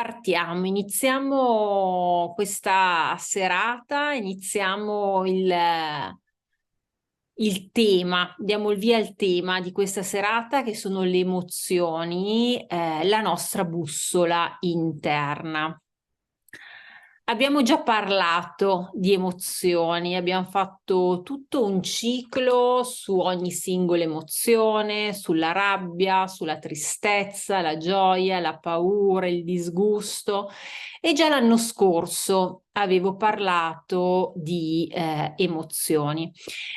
Partiamo, iniziamo questa serata, iniziamo il tema, diamo il via al tema di questa serata che sono le emozioni, la nostra bussola interna. Abbiamo già parlato di emozioni, abbiamo fatto tutto un ciclo su ogni singola emozione, sulla rabbia, sulla tristezza, la gioia, la paura, il disgusto e già l'anno scorso avevo parlato di emozioni.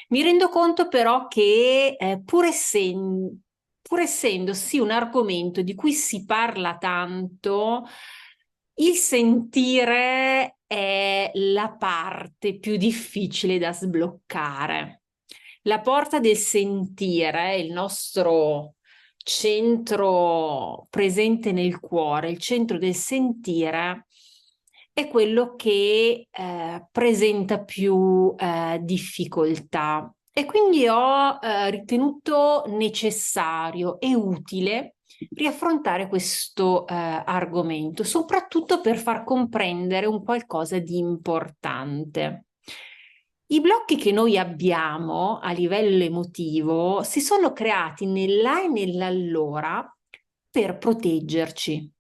Mi rendo conto però che pur essendo sì un argomento di cui si parla tanto, il sentire è la parte più difficile da sbloccare. La porta del sentire, il nostro centro presente nel cuore, il centro del sentire, è quello che presenta più difficoltà. E quindi ho ritenuto necessario e utile riaffrontare questo argomento, soprattutto per far comprendere un qualcosa di importante. I blocchi che noi abbiamo a livello emotivo si sono creati nell'à e nell'allora per proteggerci.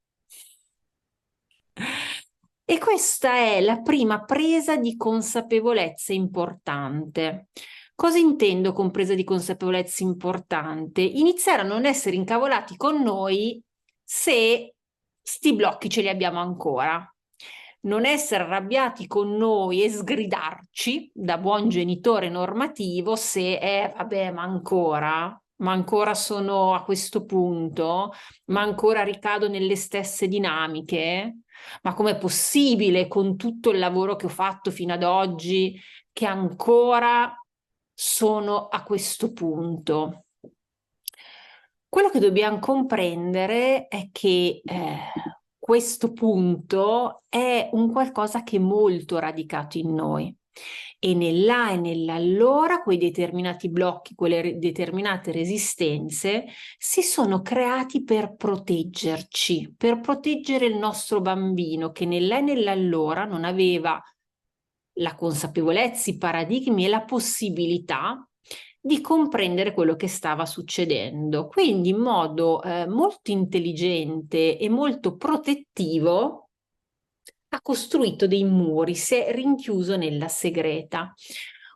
E questa è la prima presa di consapevolezza importante. Cosa intendo con presa di consapevolezza importante? Iniziare a non essere incavolati con noi se sti blocchi ce li abbiamo ancora. Non essere arrabbiati con noi e sgridarci da buon genitore normativo se, vabbè, ma ancora sono a questo punto, ma ancora ricado nelle stesse dinamiche. Ma com'è possibile con tutto il lavoro che ho fatto fino ad oggi che ancora sono a questo punto? Quello che dobbiamo comprendere è che questo punto è un qualcosa che è molto radicato in noi e nell'à e nell'allora quei determinati blocchi, quelle determinate resistenze si sono creati per proteggerci, per proteggere il nostro bambino che nell'à e nell'allora non aveva la consapevolezza, i paradigmi e la possibilità di comprendere quello che stava succedendo. Quindi in modo molto intelligente e molto protettivo ha costruito dei muri, si è rinchiuso nella segreta.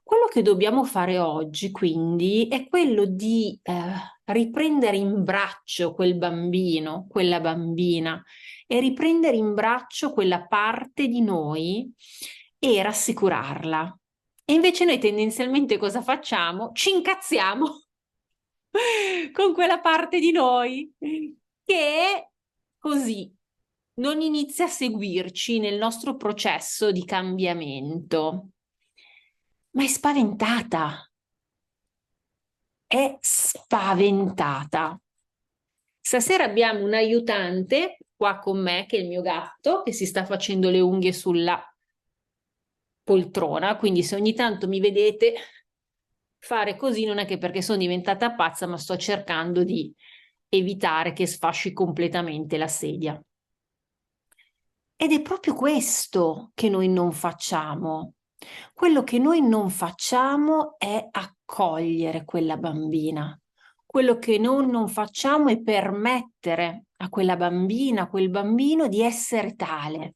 Quello che dobbiamo fare oggi, quindi, è quello di riprendere in braccio quel bambino, quella bambina, e riprendere in braccio quella parte di noi e rassicurarla. E invece noi tendenzialmente cosa facciamo? Ci incazziamo con quella parte di noi che così non inizia a seguirci nel nostro processo di cambiamento, ma è spaventata, è spaventata. Stasera abbiamo un aiutante qua con me, che è il mio gatto, che si sta facendo le unghie sulla poltrona, quindi se ogni tanto mi vedete fare così non è che perché sono diventata pazza, ma sto cercando di evitare che sfasci completamente la sedia. Ed è proprio questo che noi non facciamo. Quello che noi non facciamo è accogliere quella bambina. Quello che noi non facciamo è permettere a quella bambina, a quel bambino di essere tale.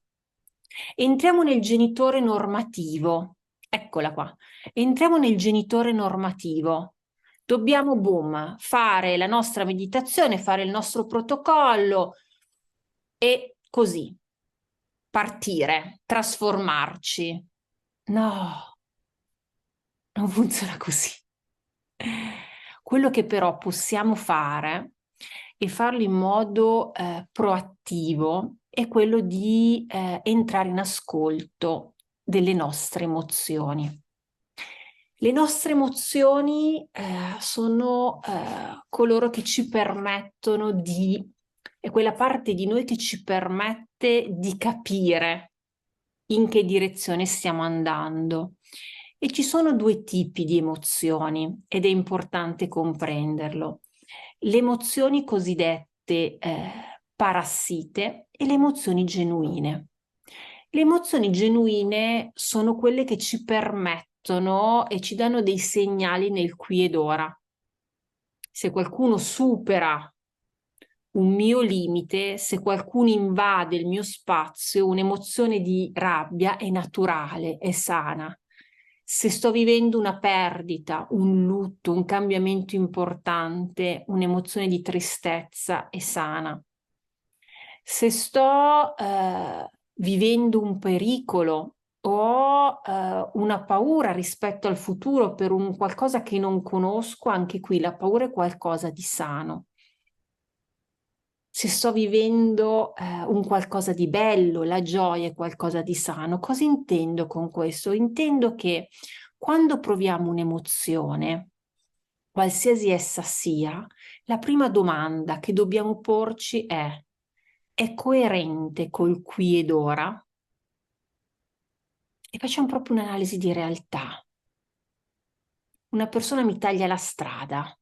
Entriamo nel genitore normativo. Eccola qua. Entriamo nel genitore normativo. Dobbiamo, boom, fare la nostra meditazione, fare il nostro protocollo e così partire, trasformarci. No, non funziona così. Quello che però possiamo fare e farlo in modo proattivo è quello di entrare in ascolto delle nostre emozioni. Le nostre emozioni sono coloro che ci permettono è quella parte di noi che ci permette di capire in che direzione stiamo andando. E ci sono due tipi di emozioni ed è importante comprenderlo. Le emozioni cosiddette parassite e le emozioni genuine. Le emozioni genuine sono quelle che ci permettono e ci danno dei segnali nel qui ed ora. Se qualcuno supera un mio limite, se qualcuno invade il mio spazio, un'emozione di rabbia è naturale, è sana. Se sto vivendo una perdita, un lutto, un cambiamento importante, un'emozione di tristezza è sana. Se sto vivendo un pericolo o una paura rispetto al futuro per un qualcosa che non conosco, anche qui la paura è qualcosa di sano. Se sto vivendo un qualcosa di bello, la gioia è qualcosa di sano. Cosa intendo con questo? Intendo che quando proviamo un'emozione, qualsiasi essa sia, la prima domanda che dobbiamo porci è coerente col qui ed ora? E facciamo proprio un'analisi di realtà. Una persona mi taglia la strada,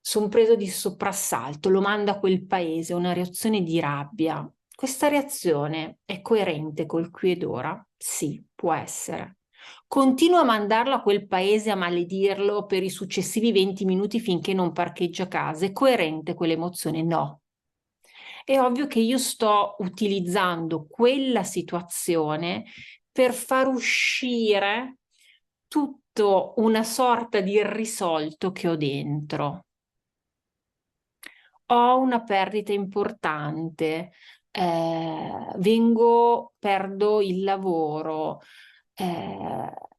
sono preso di soprassalto, lo mando a quel paese, una reazione di rabbia. Questa reazione è coerente col qui ed ora? Sì, può essere. Continuo a mandarlo a quel paese a maledirlo per i successivi 20 minuti finché non parcheggia a casa. È coerente quell'emozione? No. È ovvio che io sto utilizzando quella situazione per far uscire tutto una sorta di irrisolto che ho dentro. Ho una perdita importante, perdo il lavoro,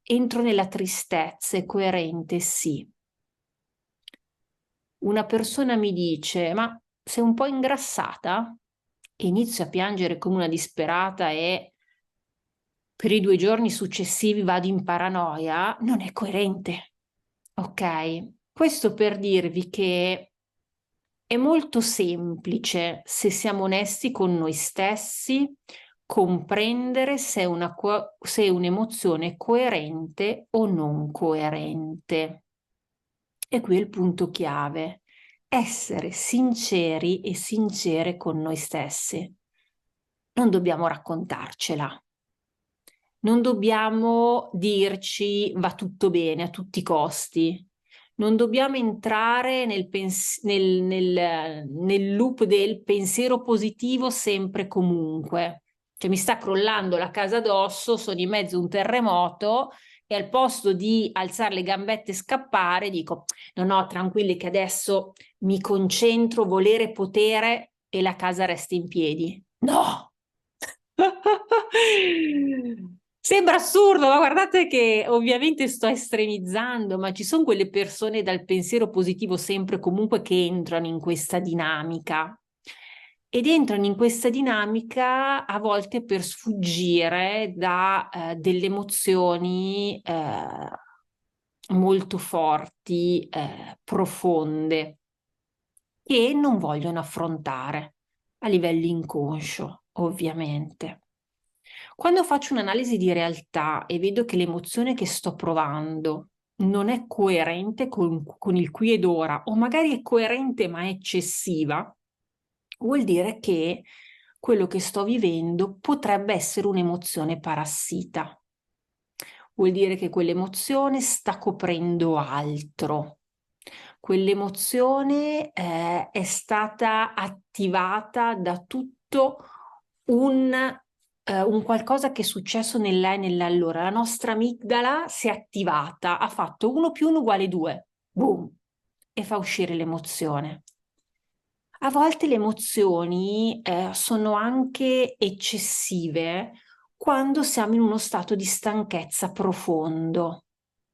entro nella tristezza, è coerente, sì. Una persona mi dice, ma sei un po' ingrassata? E inizio a piangere come una disperata e per i 2 giorni successivi vado in paranoia, non è coerente, ok? Questo per dirvi che è molto semplice, se siamo onesti con noi stessi, comprendere se un'emozione è coerente o non coerente. E qui è il punto chiave, essere sinceri e sincere con noi stessi. Non dobbiamo raccontarcela. Non dobbiamo dirci va tutto bene a tutti i costi. Non dobbiamo entrare nel loop del pensiero positivo sempre e comunque. Cioè mi sta crollando la casa addosso, sono in mezzo a un terremoto e al posto di alzare le gambette e scappare dico no, no, tranquilli che adesso mi concentro, volere, potere e la casa resta in piedi. No! Sembra assurdo, ma guardate che ovviamente sto estremizzando, ma ci sono quelle persone dal pensiero positivo sempre e comunque che entrano in questa dinamica ed entrano in questa dinamica a volte per sfuggire da delle emozioni molto forti, profonde, che non vogliono affrontare a livello inconscio, ovviamente. Quando faccio un'analisi di realtà e vedo che l'emozione che sto provando non è coerente con il qui ed ora, o magari è coerente ma è eccessiva, vuol dire che quello che sto vivendo potrebbe essere un'emozione parassita. Vuol dire che quell'emozione sta coprendo altro. Quell'emozione è stata attivata da tutto un qualcosa che è successo nell'è e nell'allora. La nostra amigdala si è attivata, ha fatto 1 più 1 uguale 2, boom, e fa uscire l'emozione. A volte le emozioni sono anche eccessive quando siamo in uno stato di stanchezza profondo.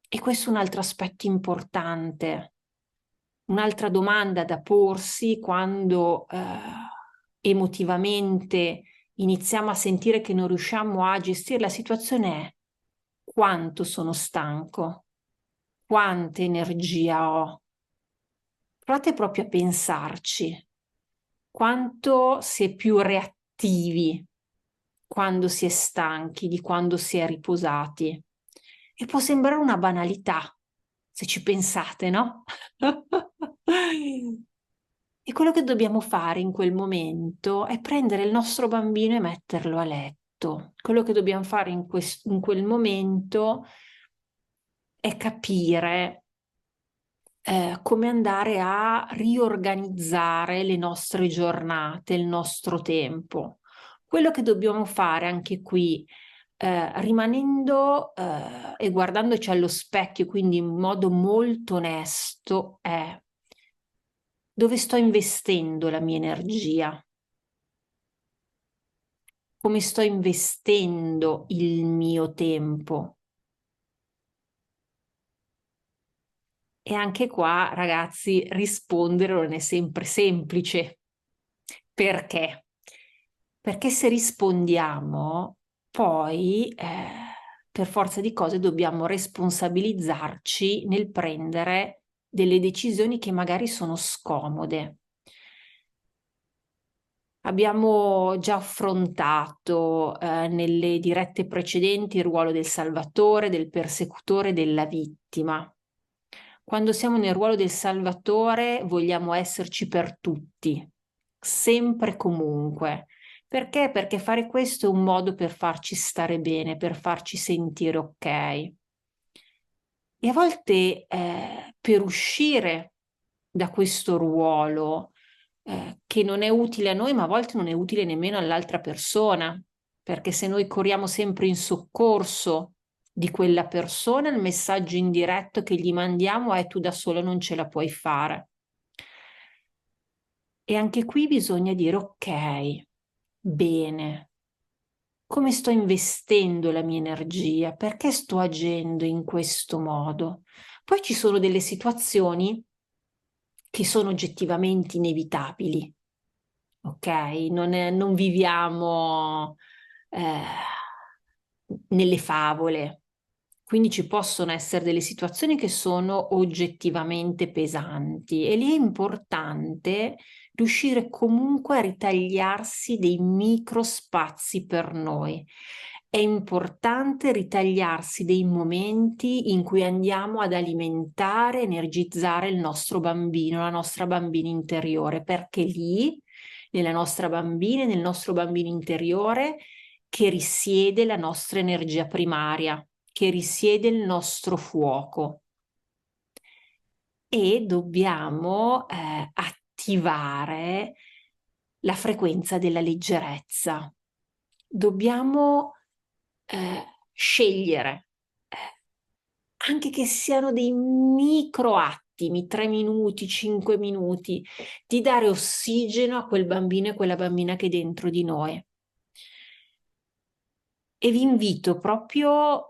E questo è un altro aspetto importante. Un'altra domanda da porsi quando emotivamente iniziamo a sentire che non riusciamo a gestire la situazione è: quanto sono stanco? Quanta energia ho? Provate proprio a pensarci. Quanto si è più reattivi quando si è stanchi di quando si è riposati. E può sembrare una banalità, se ci pensate, no? E quello che dobbiamo fare in quel momento è prendere il nostro bambino e metterlo a letto. Quello che dobbiamo fare in quel momento è capire come andare a riorganizzare le nostre giornate, il nostro tempo. Quello che dobbiamo fare anche qui, rimanendo e guardandoci allo specchio, quindi in modo molto onesto, è: dove sto investendo la mia energia? Come sto investendo il mio tempo? E anche qua, ragazzi, rispondere non è sempre semplice. Perché? Perché se rispondiamo, poi per forza di cose dobbiamo responsabilizzarci nel prendere delle decisioni che magari sono scomode. Abbiamo già affrontato nelle dirette precedenti il ruolo del salvatore, del persecutore, della vittima. Quando siamo nel ruolo del salvatore vogliamo esserci per tutti, sempre e comunque. Perché? Perché fare questo è un modo per farci stare bene, per farci sentire ok. E a volte per uscire da questo ruolo che non è utile a noi, ma a volte non è utile nemmeno all'altra persona, perché se noi corriamo sempre in soccorso di quella persona, il messaggio indiretto che gli mandiamo è: tu da solo non ce la puoi fare. E anche qui bisogna dire: ok, bene, come sto investendo la mia energia? Perché sto agendo in questo modo? Poi ci sono delle situazioni che sono oggettivamente inevitabili, ok? Non viviamo eh, nelle favole, quindi ci possono essere delle situazioni che sono oggettivamente pesanti e lì è importante riuscire comunque a ritagliarsi dei micro spazi per noi. È importante ritagliarsi dei momenti in cui andiamo ad alimentare, energizzare il nostro bambino, la nostra bambina interiore, perché lì, nella nostra bambina, nel nostro bambino interiore, che risiede la nostra energia primaria, che risiede il nostro fuoco. E dobbiamo attivare la frequenza della leggerezza. Dobbiamo scegliere, anche che siano dei micro attimi, 3 minuti, 5 minuti, di dare ossigeno a quel bambino e quella bambina che è dentro di noi. E vi invito proprio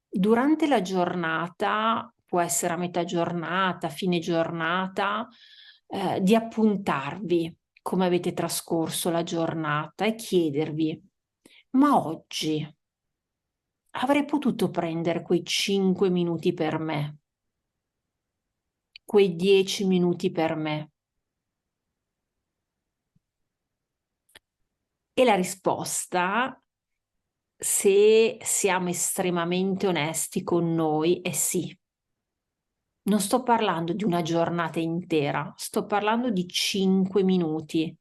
durante la giornata, può essere a metà giornata, fine giornata, di appuntarvi come avete trascorso la giornata e chiedervi: ma oggi avrei potuto prendere quei 5 minuti per me, quei 10 minuti per me? E la risposta, se siamo estremamente onesti con noi, è sì. Non sto parlando di una giornata intera, sto parlando di 5 minuti,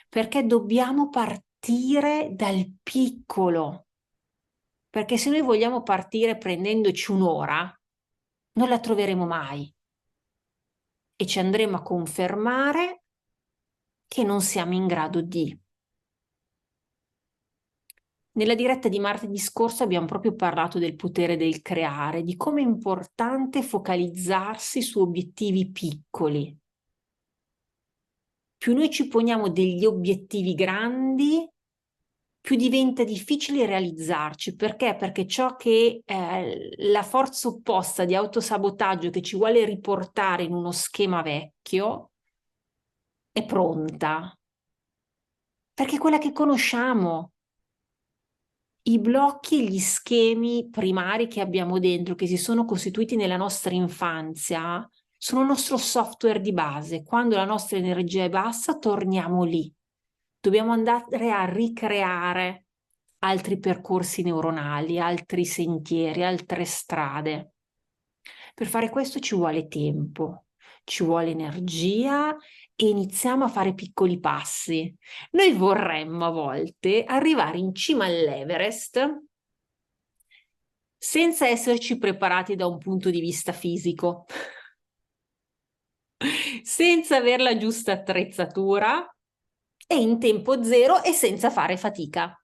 perché dobbiamo partire dal piccolo, perché se noi vogliamo partire prendendoci un'ora, non la troveremo mai e ci andremo a confermare che non siamo in grado di. Nella diretta di martedì scorso abbiamo proprio parlato del potere del creare, di come è importante focalizzarsi su obiettivi piccoli. Più noi ci poniamo degli obiettivi grandi, più diventa difficile realizzarci. Perché? Perché ciò che la forza opposta di autosabotaggio che ci vuole riportare in uno schema vecchio è pronta, perché è quella che conosciamo. I blocchi e gli schemi primari che abbiamo dentro, che si sono costituiti nella nostra infanzia, sono il nostro software di base. Quando la nostra energia è bassa, torniamo lì. Dobbiamo andare a ricreare altri percorsi neuronali, altri sentieri, altre strade. Per fare questo ci vuole tempo, ci vuole energia e iniziamo a fare piccoli passi. Noi vorremmo a volte arrivare in cima all'Everest senza esserci preparati da un punto di vista fisico, senza avere la giusta attrezzatura e in tempo zero e senza fare fatica.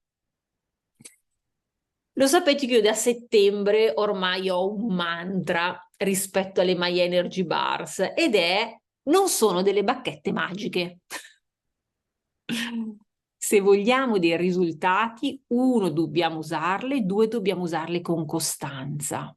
Lo sapete che io da settembre ormai ho un mantra rispetto alle My Energy Bars ed è: non sono delle bacchette magiche. Se vogliamo dei risultati, uno, dobbiamo usarle, due, dobbiamo usarle con costanza.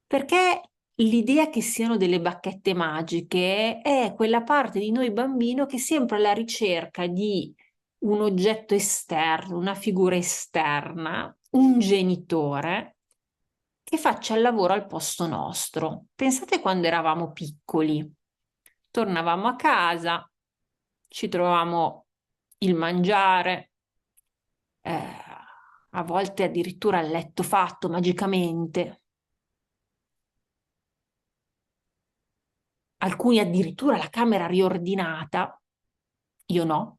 Perché l'idea che siano delle bacchette magiche è quella parte di noi bambino che è sempre alla ricerca di un oggetto esterno, una figura esterna, un genitore che faccia il lavoro al posto nostro. Pensate quando eravamo piccoli, tornavamo a casa, ci trovavamo il mangiare, a volte addirittura il letto fatto magicamente, alcuni addirittura la camera riordinata, io no,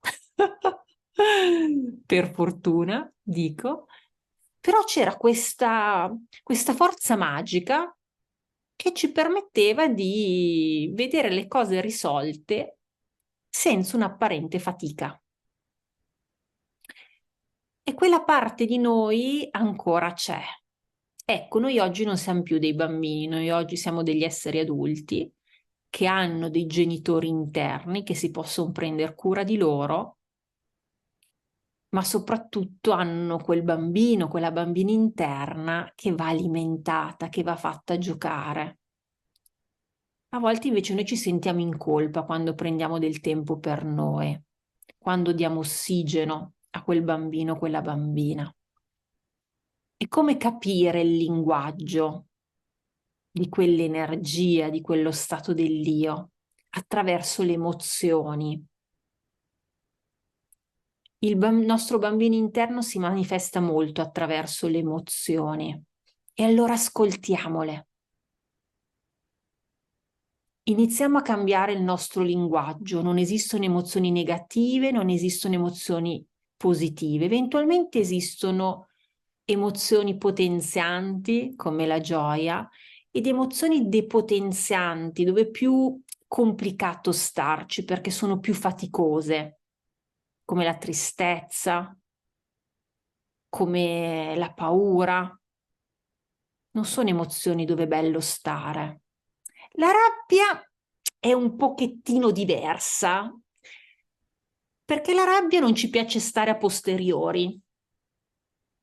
per fortuna, dico, però c'era questa forza magica che ci permetteva di vedere le cose risolte senza un'apparente fatica. E quella parte di noi ancora c'è. Ecco, noi oggi non siamo più dei bambini, noi oggi siamo degli esseri adulti che hanno dei genitori interni che si possono prendere cura di loro, ma soprattutto hanno quel bambino, quella bambina interna che va alimentata, che va fatta giocare. A volte invece noi ci sentiamo in colpa quando prendiamo del tempo per noi, quando diamo ossigeno a quel bambino, quella bambina. E come capire il linguaggio di quell'energia, di quello stato dell'io, attraverso le emozioni. Nostro bambino interno si manifesta molto attraverso le emozioni e allora ascoltiamole. Iniziamo a cambiare il nostro linguaggio, non esistono emozioni negative, non esistono emozioni positive, eventualmente esistono emozioni potenzianti come la gioia ed emozioni depotenzianti dove è più complicato starci perché sono più faticose, come la tristezza, come la paura. Non sono emozioni dove è bello stare. La rabbia è un pochettino diversa, perché la rabbia non ci piace stare a posteriori,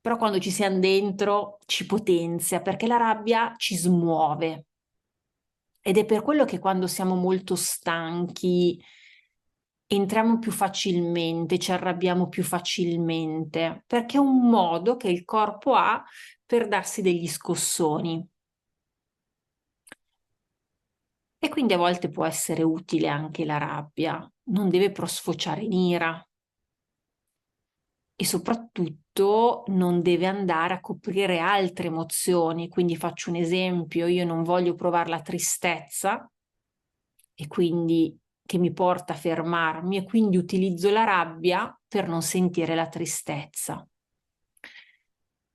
però quando ci siamo dentro ci potenzia, perché la rabbia ci smuove. Ed è per quello che quando siamo molto stanchi entriamo più facilmente, ci arrabbiamo più facilmente, perché è un modo che il corpo ha per darsi degli scossoni. E quindi a volte può essere utile anche la rabbia, non deve però sfociare in ira e soprattutto non deve andare a coprire altre emozioni. Quindi faccio un esempio, io non voglio provare la tristezza e quindi che mi porta a fermarmi e quindi utilizzo la rabbia per non sentire la tristezza.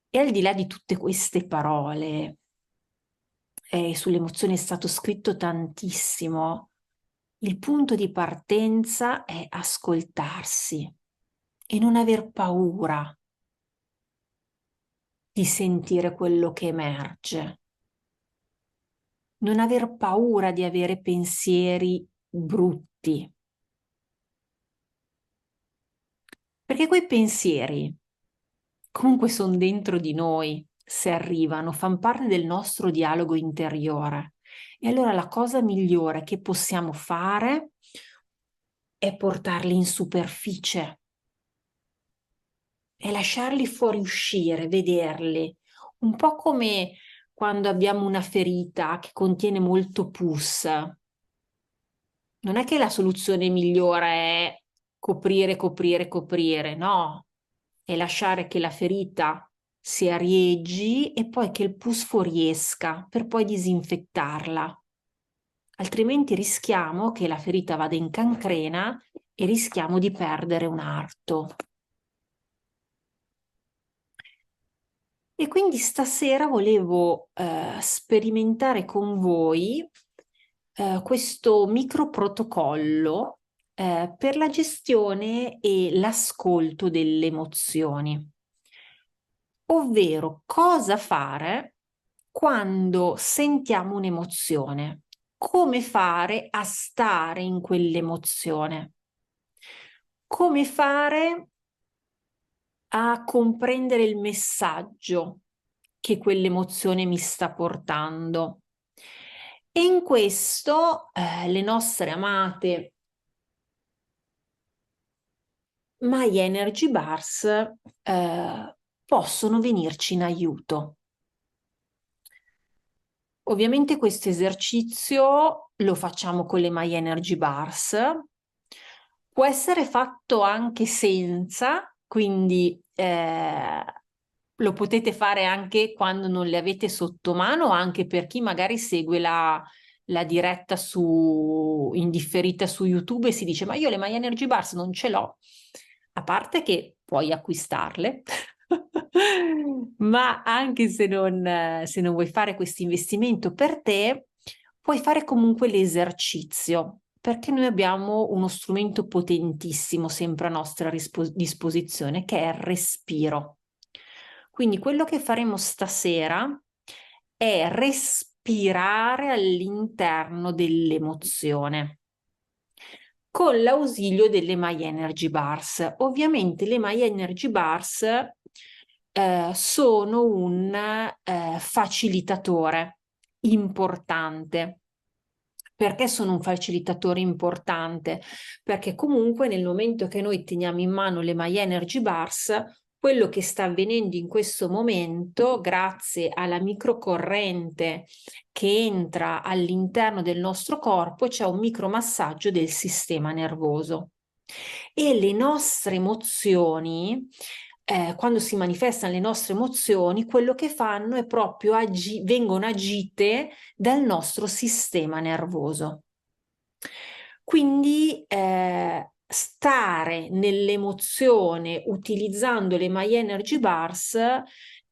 E al di là di tutte queste parole, sulle emozioni è stato scritto tantissimo. Il punto di partenza è ascoltarsi e non aver paura di sentire quello che emerge, non aver paura di avere pensieri brutti, perché quei pensieri comunque sono dentro di noi, se arrivano, fanno parte del nostro dialogo interiore. E allora la cosa migliore che possiamo fare è portarli in superficie e lasciarli fuoriuscire, vederli, un po' come quando abbiamo una ferita che contiene molto pus. Non è che la soluzione migliore è coprire, coprire, coprire, no, è lasciare che la ferita si arieggi e poi che il pus fuoriesca per poi disinfettarla. Altrimenti rischiamo che la ferita vada in cancrena e rischiamo di perdere un arto. E quindi stasera volevo sperimentare con voi questo microprotocollo per la gestione e l'ascolto delle emozioni, ovvero cosa fare quando sentiamo un'emozione, come fare a stare in quell'emozione, come fare a comprendere il messaggio che quell'emozione mi sta portando. E in questo le nostre amate My Energy Bars possono venirci in aiuto. Ovviamente questo esercizio lo facciamo con le My Energy Bars, può essere fatto anche senza, quindi lo potete fare anche quando non le avete sotto mano, anche per chi magari segue la diretta in differita su YouTube e si dice ma io le My Energy Bars non ce l'ho, a parte che puoi acquistarle. Ma anche se non vuoi fare questo investimento per te, puoi fare comunque l'esercizio, perché noi abbiamo uno strumento potentissimo sempre a nostra disposizione, che è il respiro. Quindi quello che faremo stasera è respirare all'interno dell'emozione con l'ausilio delle My Energy Bars. Ovviamente le My Energy Bars sono un facilitatore importante. Perché sono un facilitatore importante? Perché comunque nel momento che noi teniamo in mano le My Energy Bars, quello che sta avvenendo in questo momento, grazie alla microcorrente che entra all'interno del nostro corpo, c'è un micromassaggio del sistema nervoso. E le nostre emozioni, quando si manifestano le nostre emozioni, quello che fanno è proprio vengono agite dal nostro sistema nervoso. Quindi stare nell'emozione utilizzando le My Energy Bars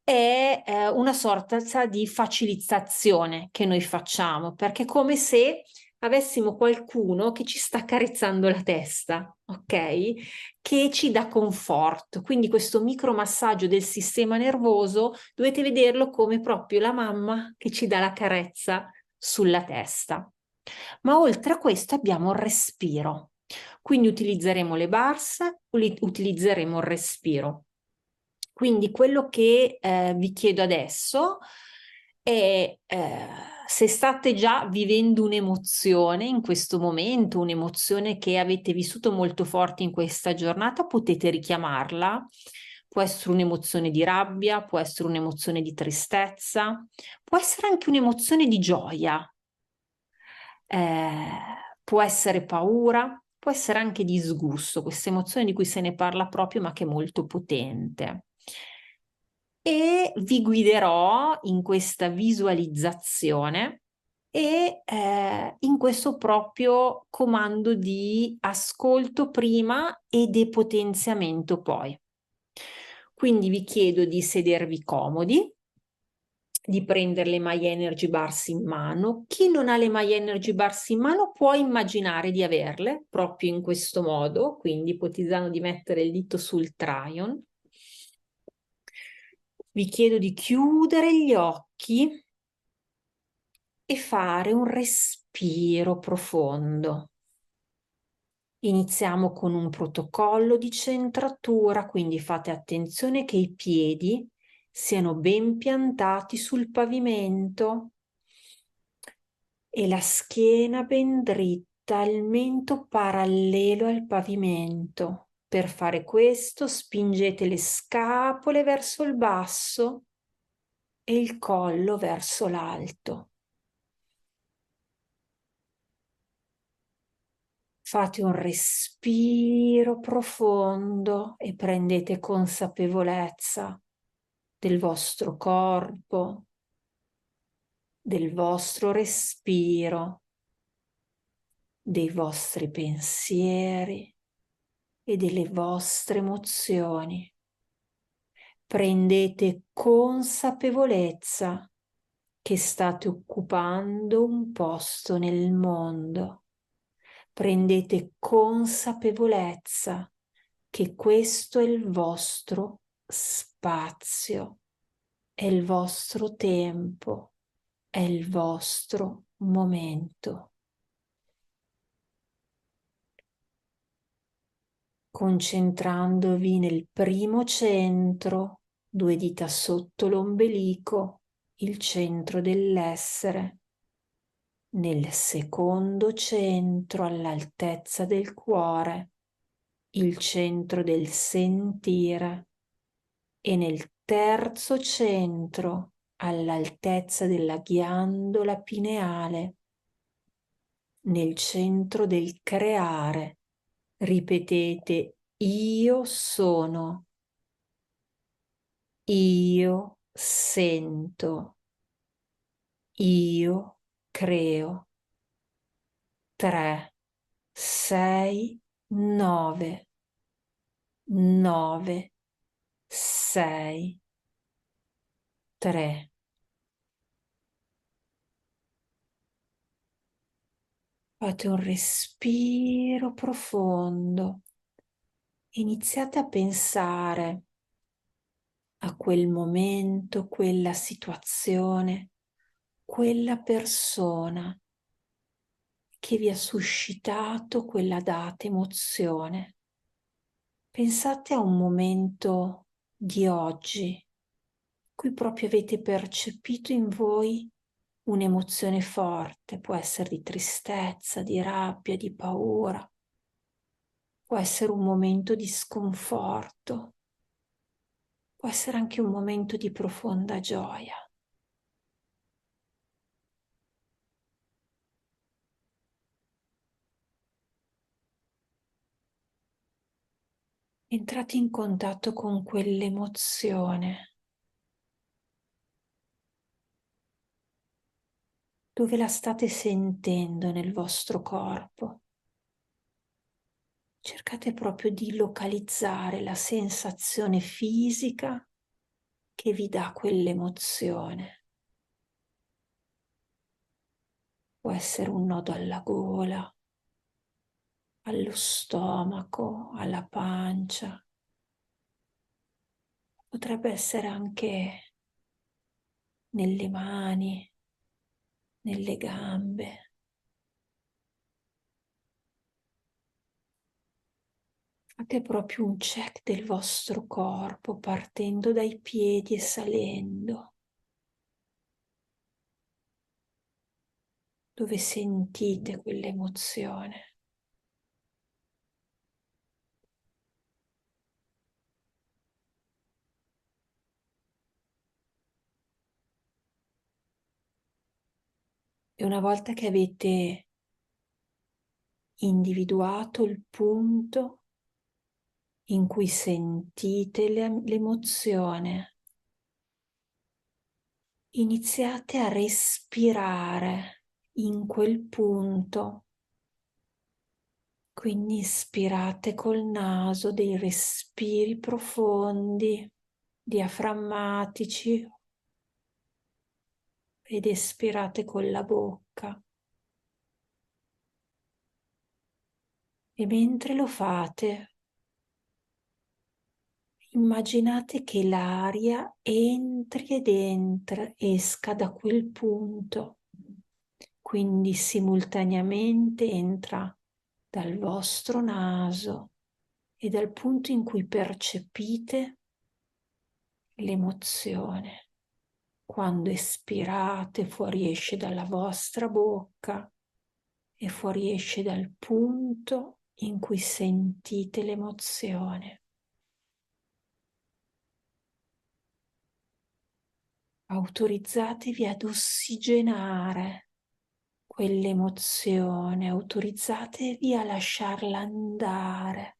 è una sorta di facilitazione che noi facciamo, perché è come se avessimo qualcuno che ci sta carezzando la testa, ok? Che ci dà conforto. Quindi questo micromassaggio del sistema nervoso dovete vederlo come proprio la mamma che ci dà la carezza sulla testa. Ma oltre a questo abbiamo il respiro. Quindi utilizzeremo le bars, utilizzeremo il respiro. Quindi quello che vi chiedo adesso è se state già vivendo un'emozione in questo momento, un'emozione che avete vissuto molto forte in questa giornata, potete richiamarla. Può essere un'emozione di rabbia, può essere un'emozione di tristezza, può essere anche un'emozione di gioia, può essere paura, può essere anche disgusto, questa emozione di cui se ne parla proprio, ma che è molto potente. E vi guiderò in questa visualizzazione e in questo proprio comando di ascolto prima e depotenziamento poi. Quindi vi chiedo di sedervi comodi, di prendere le My Energy Bars in mano. Chi non ha le My Energy Bars in mano può immaginare di averle proprio in questo modo, quindi ipotizzando di mettere il dito sul Tryon. Vi chiedo di chiudere gli occhi e fare un respiro profondo. Iniziamo con un protocollo di centratura, quindi fate attenzione che i piedi siano ben piantati sul pavimento e la schiena ben dritta, il mento parallelo al pavimento. Per fare questo spingete le scapole verso il basso e il collo verso l'alto. Fate un respiro profondo e prendete consapevolezza del vostro corpo, del vostro respiro, dei vostri pensieri e delle vostre emozioni. Prendete consapevolezza che state occupando un posto nel mondo. Prendete consapevolezza che questo è il vostro spazio, è il vostro tempo, è il vostro momento. Concentrandovi nel primo centro, 2 dita sotto l'ombelico, il centro dell'essere, nel secondo centro all'altezza del cuore, il centro del sentire, e nel terzo centro all'altezza della ghiandola pineale, nel centro del creare. Ripetete: io sono, io sento, io creo. 3, 6, 9, 9, 6, 3. Fate un respiro profondo. Iniziate a pensare a quel momento, quella situazione, quella persona che vi ha suscitato quella data emozione. Pensate a un momento di oggi in cui proprio avete percepito in voi un'emozione forte, può essere di tristezza, di rabbia, di paura, può essere un momento di sconforto, può essere anche un momento di profonda gioia. Entrate in contatto con quell'emozione. Dove la state sentendo nel vostro corpo? Cercate proprio di localizzare la sensazione fisica che vi dà quell'emozione. Può essere un nodo alla gola, allo stomaco, alla pancia. Potrebbe essere anche nelle mani, nelle gambe. Fate proprio un check del vostro corpo partendo dai piedi e salendo. Dove sentite quell'emozione? E una volta che avete individuato il punto in cui sentite l'emozione, iniziate a respirare in quel punto. Quindi ispirate col naso dei respiri profondi, diaframmatici, ed espirate con la bocca. E mentre lo fate, immaginate che l'aria entri ed esca da quel punto, quindi simultaneamente entra dal vostro naso e dal punto in cui percepite l'emozione. Quando espirate, fuoriesce dalla vostra bocca e fuoriesce dal punto in cui sentite l'emozione. Autorizzatevi ad ossigenare quell'emozione, autorizzatevi a lasciarla andare.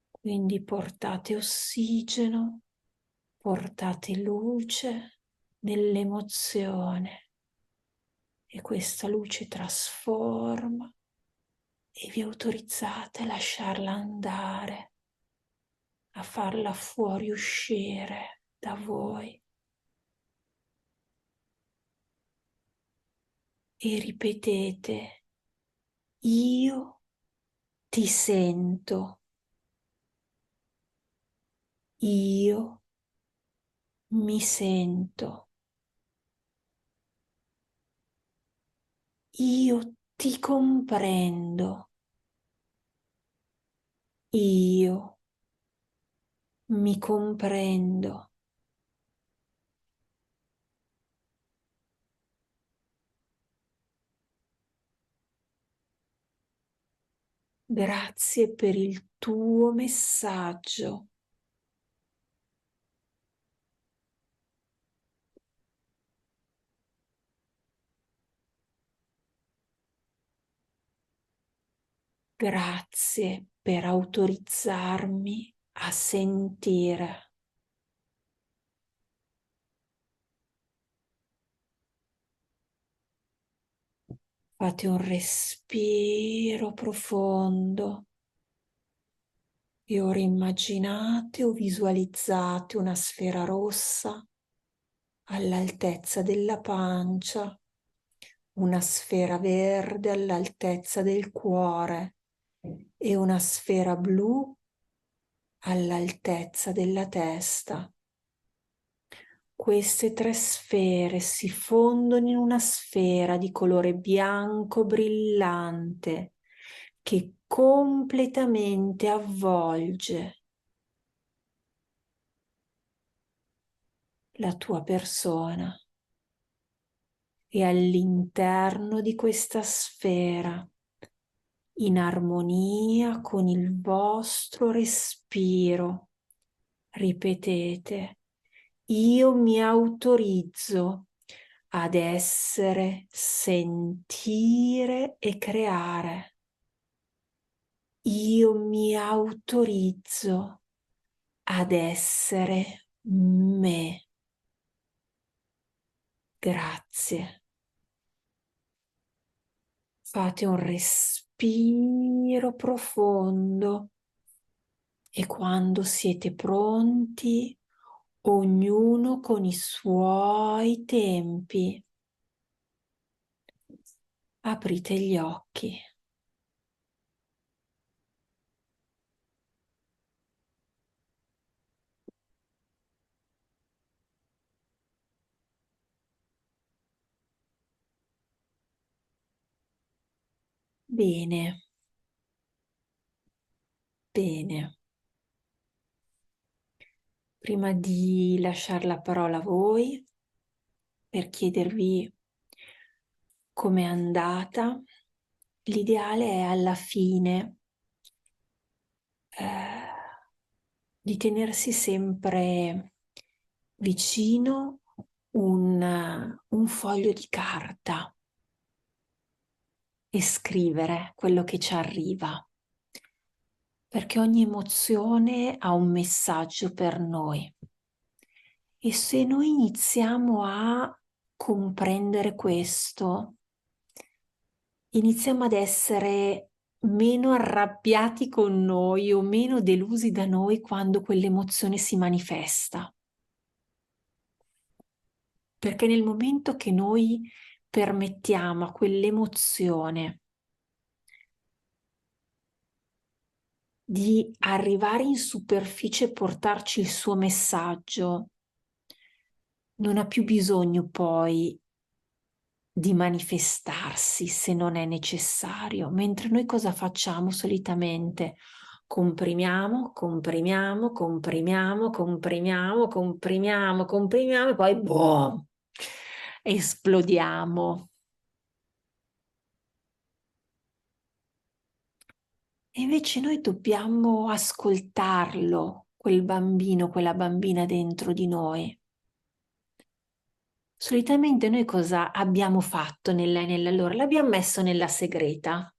Quindi portate ossigeno portate luce nell'emozione e questa luce trasforma e vi autorizzate a lasciarla andare, a farla fuoriuscire da voi e ripetete: io ti sento, io mi sento, io ti comprendo, io mi comprendo. Grazie per il tuo messaggio. Grazie per autorizzarmi a sentire. Fate un respiro profondo e ora immaginate o visualizzate una sfera rossa all'altezza della pancia, una sfera verde all'altezza del cuore e una sfera blu all'altezza della testa. Queste tre sfere si fondono in una sfera di colore bianco brillante che completamente avvolge la tua persona e all'interno di questa sfera, in armonia con il vostro respiro, ripetete: io mi autorizzo ad essere, sentire e creare. Io mi autorizzo ad essere me. Grazie. Fate un respiro profondo e quando siete pronti, ognuno con i suoi tempi, aprite gli occhi. Bene, bene. Prima di lasciare la parola a voi, per chiedervi com'è andata, l'ideale è alla fine di tenersi sempre vicino un foglio di carta e scrivere quello che ci arriva, perché ogni emozione ha un messaggio per noi. E se noi iniziamo a comprendere questo, iniziamo ad essere meno arrabbiati con noi o meno delusi da noi quando quell'emozione si manifesta. Perché nel momento che noi permettiamo a quell'emozione di arrivare in superficie e portarci il suo messaggio, non ha più bisogno poi di manifestarsi se non è necessario, mentre noi cosa facciamo solitamente? Comprimiamo, comprimiamo, comprimiamo, comprimiamo, comprimiamo, comprimiamo e poi boom, esplodiamo. E invece noi dobbiamo ascoltarlo, quel bambino, quella bambina dentro di noi. Solitamente noi cosa abbiamo fatto nell'allora? L'abbiamo messo nella segreta.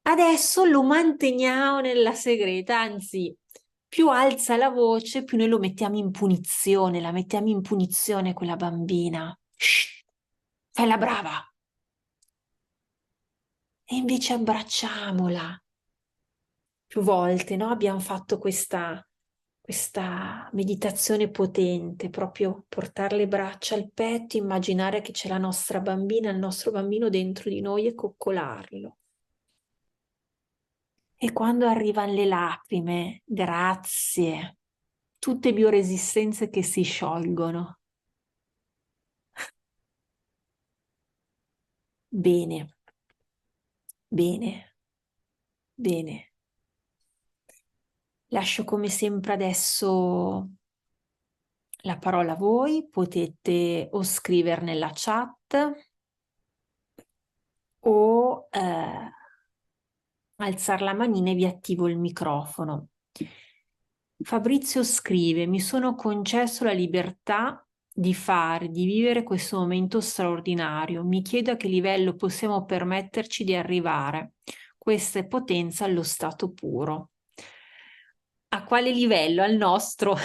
Adesso lo manteniamo nella segreta, anzi, più alza la voce, più noi lo mettiamo in punizione, la mettiamo in punizione quella bambina. Shh, fai la brava. E invece abbracciamola. Più volte, no? Abbiamo fatto questa meditazione potente, proprio portare le braccia al petto, immaginare che c'è la nostra bambina, il nostro bambino dentro di noi e coccolarlo. E quando arrivano le lacrime, grazie, tutte bioresistenze che si sciolgono. Bene, bene, bene. Lascio come sempre adesso la parola a voi, potete o scrivere nella chat o alzare la manina e vi attivo il microfono. Fabrizio scrive: mi sono concesso la libertà di fare, di vivere questo momento straordinario. Mi chiedo a che livello possiamo permetterci di arrivare. Questa è potenza allo stato puro. A quale livello? Al nostro.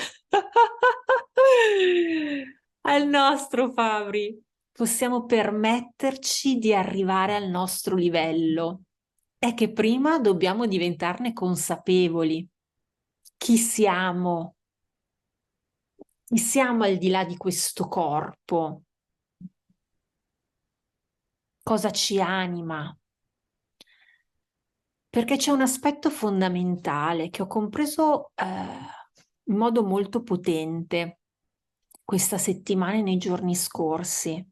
Al nostro, Fabri. Possiamo permetterci di arrivare al nostro livello. È che prima dobbiamo diventarne consapevoli. Chi siamo? Chi siamo al di là di questo corpo? Cosa ci anima? Perché c'è un aspetto fondamentale che ho compreso in modo molto potente questa settimana e nei giorni scorsi.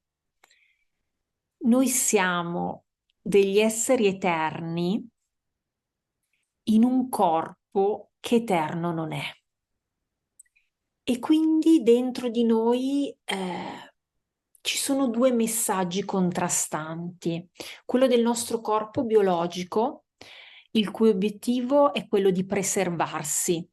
Noi siamo degli esseri eterni in un corpo che eterno non è. E quindi dentro di noi ci sono due messaggi contrastanti. Quello del nostro corpo biologico, il cui obiettivo è quello di preservarsi,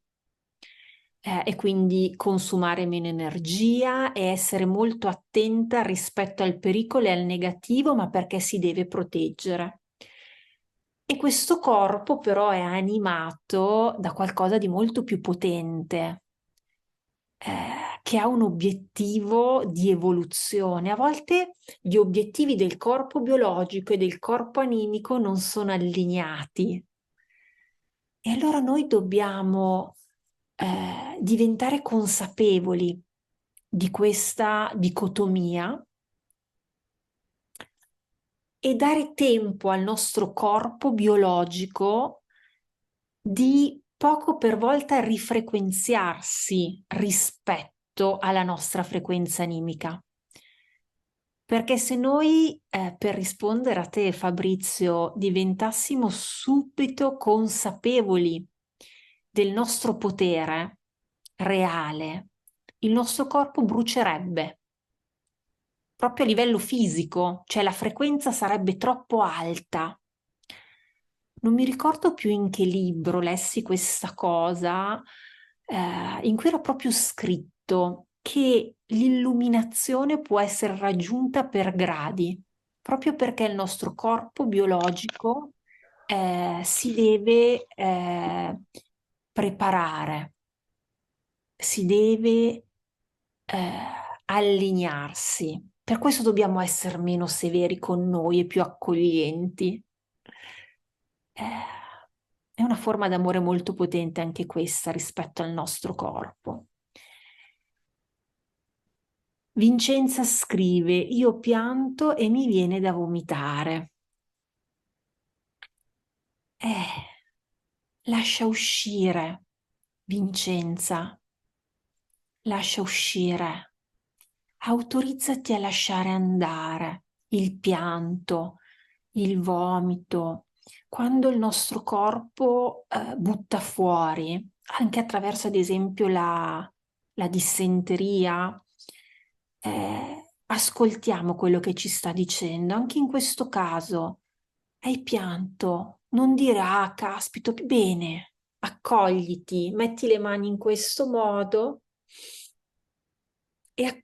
e quindi consumare meno energia e essere molto attenta rispetto al pericolo e al negativo, ma perché si deve proteggere. E questo corpo però è animato da qualcosa di molto più potente, che ha un obiettivo di evoluzione. A volte gli obiettivi del corpo biologico e del corpo animico non sono allineati. E allora noi dobbiamo diventare consapevoli di questa dicotomia e dare tempo al nostro corpo biologico di poco per volta rifrequenziarsi rispetto alla nostra frequenza animica. Perché se noi, per rispondere a te, Fabrizio, diventassimo subito consapevoli del nostro potere reale, il nostro corpo brucerebbe proprio a livello fisico, cioè la frequenza sarebbe troppo alta. Non mi ricordo più in che libro lessi questa cosa, in cui era proprio scritto che l'illuminazione può essere raggiunta per gradi, proprio perché il nostro corpo biologico si deve preparare, si deve allinearsi. Per questo dobbiamo essere meno severi con noi e più accoglienti. È una forma d'amore molto potente anche questa rispetto al nostro corpo. Vincenza scrive: io pianto e mi viene da vomitare. Lascia uscire, Vincenza, lascia uscire. Autorizzati a lasciare andare il pianto, il vomito, quando il nostro corpo butta fuori, anche attraverso ad esempio la dissenteria, ascoltiamo quello che ci sta dicendo. Anche in questo caso, hai pianto, non dire ah, caspito, bene, accogliti, metti le mani in questo modo e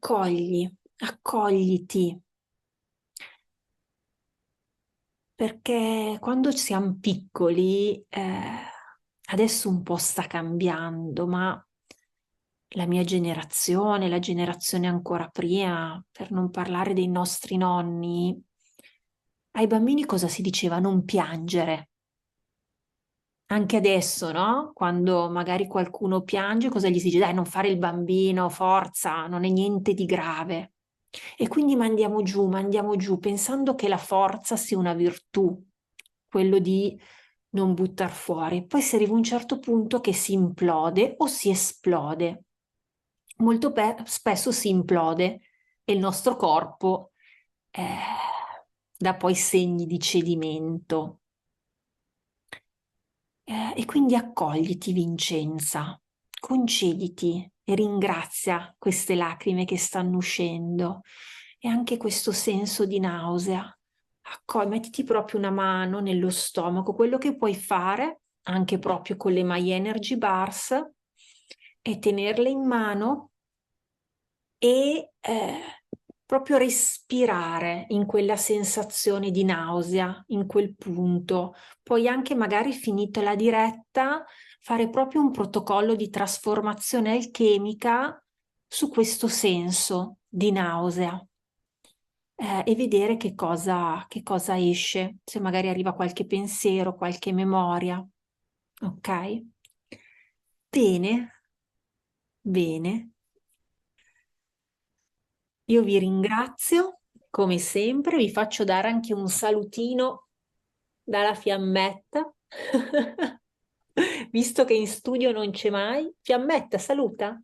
accogliti, perché quando siamo piccoli adesso un po' sta cambiando, ma la mia generazione, la generazione ancora prima, per non parlare dei nostri nonni, ai bambini cosa si diceva? Non piangere. Anche adesso, no? Quando magari qualcuno piange, cosa gli si dice? Dai, non fare il bambino, forza, non è niente di grave. E quindi mandiamo giù, pensando che la forza sia una virtù, quello di non buttar fuori. Poi si arriva a un certo punto che si implode o si esplode. Spesso si implode e il nostro corpo eh, dà poi segni di cedimento. E quindi accogliti, Vincenza, concediti e ringrazia queste lacrime che stanno uscendo e anche questo senso di nausea. Mettiti proprio una mano nello stomaco, quello che puoi fare anche proprio con le My Energy Bars è tenerle in mano e proprio respirare in quella sensazione di nausea, in quel punto. Puoi anche magari finita la diretta fare proprio un protocollo di trasformazione alchemica su questo senso di nausea e vedere che cosa esce, se magari arriva qualche pensiero, qualche memoria. Ok? Bene, bene. Io vi ringrazio, come sempre, vi faccio dare anche un salutino dalla Fiammetta, visto che in studio non c'è mai. Fiammetta, saluta,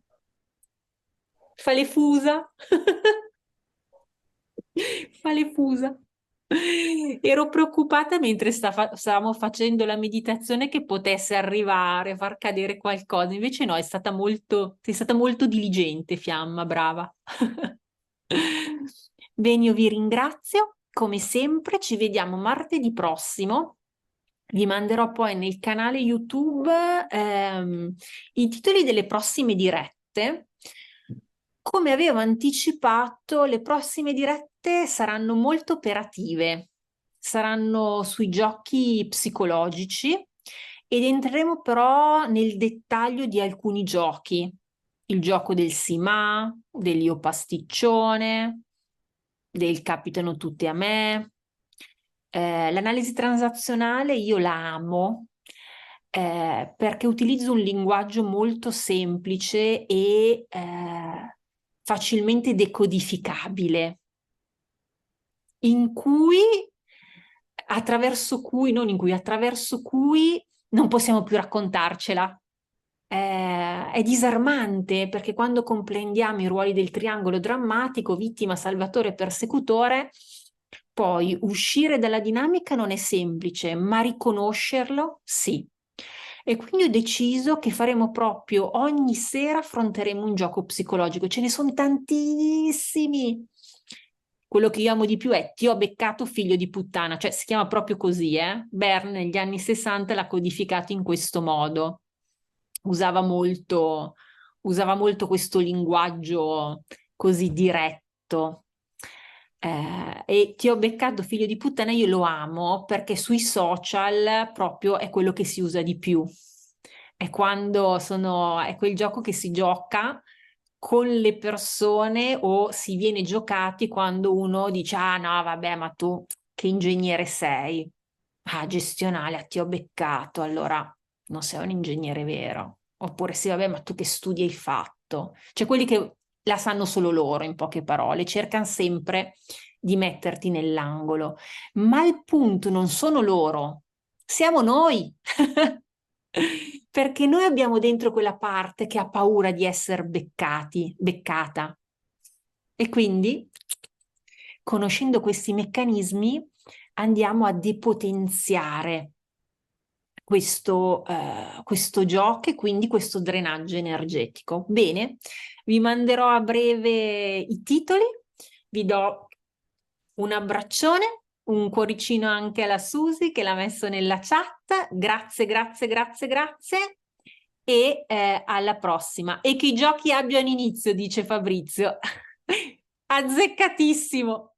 fa le fusa, fa le fusa. Ero preoccupata mentre stavamo facendo la meditazione che potesse arrivare, far cadere qualcosa, invece no, sei stata molto diligente, Fiamma, brava. Bene, io vi ringrazio, come sempre, ci vediamo martedì prossimo. Vi manderò poi nel canale YouTube i titoli delle prossime dirette. Come avevo anticipato, le prossime dirette saranno molto operative, saranno sui giochi psicologici ed entreremo però nel dettaglio di alcuni giochi. Il gioco del Simà, dell'Io pasticcione, del Capitano tutti a me. L'analisi transazionale io la amo perché utilizzo un linguaggio molto semplice e facilmente decodificabile, in cui, attraverso cui non possiamo più raccontarcela. È disarmante perché quando comprendiamo i ruoli del triangolo drammatico, vittima, salvatore, persecutore, poi uscire dalla dinamica non è semplice, ma riconoscerlo sì. E quindi ho deciso che faremo proprio ogni sera affronteremo un gioco psicologico. Ce ne sono tantissimi. Quello che io amo di più è Ti ho beccato figlio di puttana, cioè si chiama proprio così, eh? Berne negli anni 60 l'ha codificato in questo modo. Usava molto, usava molto questo linguaggio così diretto. E Ti ho beccato figlio di puttana, io lo amo perché sui social proprio è quello che si usa di più. È quel gioco che si gioca con le persone o si viene giocati quando uno dice: Ah, no, vabbè, ma tu che ingegnere sei? Ah, gestionale, ti ho beccato, allora non sei un ingegnere vero. Oppure sì, vabbè, ma tu che studi hai fatto? Cioè, quelli che la sanno solo loro, in poche parole, cercano sempre di metterti nell'angolo. Ma il punto non sono loro, siamo noi. Perché noi abbiamo dentro quella parte che ha paura di essere beccata. E quindi, conoscendo questi meccanismi, andiamo a depotenziare questo gioco e quindi questo drenaggio energetico. Bene, vi manderò a breve i titoli, vi do un abbraccione, un cuoricino anche alla Susi che l'ha messo nella chat. Grazie, grazie, grazie, grazie. E alla prossima. E che i giochi abbiano inizio, dice Fabrizio. Azzeccatissimo.